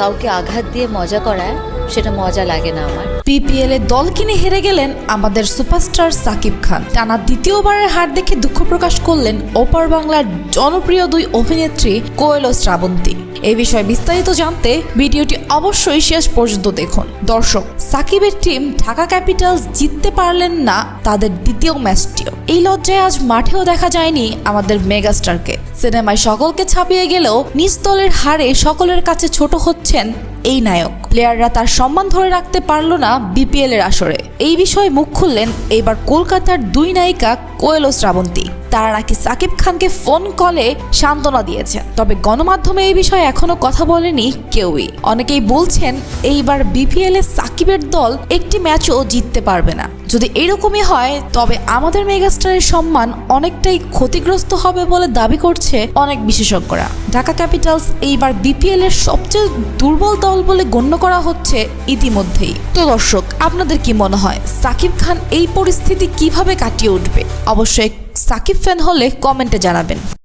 কাউকে আঘাত দিয়ে মজা করায় সেটা মজা লাগে না আমার। বিপিএল এ দল কিনে হেরে গেলেন আমাদের সুপারস্টার সাকিব খান। টানা দ্বিতীয়বারের হার দেখে দুঃখ প্রকাশ করলেন ওপার বাংলার জনপ্রিয় দুই অভিনেত্রী কোয়েল ও শ্রাবন্তী। এই বিষয়ে বিস্তারিত জানতে ভিডিওটি অবশ্যই শেষ পর্যন্ত দেখুন। দর্শক, সাকিবের টিম ঢাকা ক্যাপিটালস জিততে পারলেন না তাদের দ্বিতীয় ম্যাচটিও। এই লজ্জায় আজ মাঠেও দেখা যায়নি আমাদের মেগাস্টারকে। সিনেমায় সকলকে ছাপিয়ে গেলেও নিজ দলের হারে সকলের কাছে ছোট হচ্ছেন এই নায়ক। প্লেয়াররা তার সম্মান ধরে রাখতে পারল না বিপিএল এর আসরে। এই বিষয়ে মুখ খুললেন এইবার কলকাতার দুই নায়িকা কোয়েল ও শ্রাবন্তী। তারা নাকি সাকিব খানকে ফোন কলে সান্ত্বনা দিয়েছেন, তবে গণমাধ্যমে এই বিষয়ে এখনো কথা বলেনি কেউই। অনেকেই বলছেন এইবার বিপিএল এ সাকিবের দল একটি ম্যাচও জিততে পারবে না। যদি এরকমই হয় তবে আমাদের মেগাস্টারের সম্মান অনেকটাই ক্ষতিগ্রস্ত হবে বলে দাবি করছে অনেক বিশেষজ্ঞরা। ঢাকা ক্যাপিটালস এইবার বিপিএল এর সবচেয়ে দুর্বল দল বলে গণ্য করা হচ্ছে ইতিমধ্যেই। তো দর্শক, আপনাদের কি মনে হয় সাকিব খান এই পরিস্থিতি কিভাবে কাটিয়ে উঠবে? অবশ্যই সাকিব ফ্যান হলে কমেন্টে জানাবেন।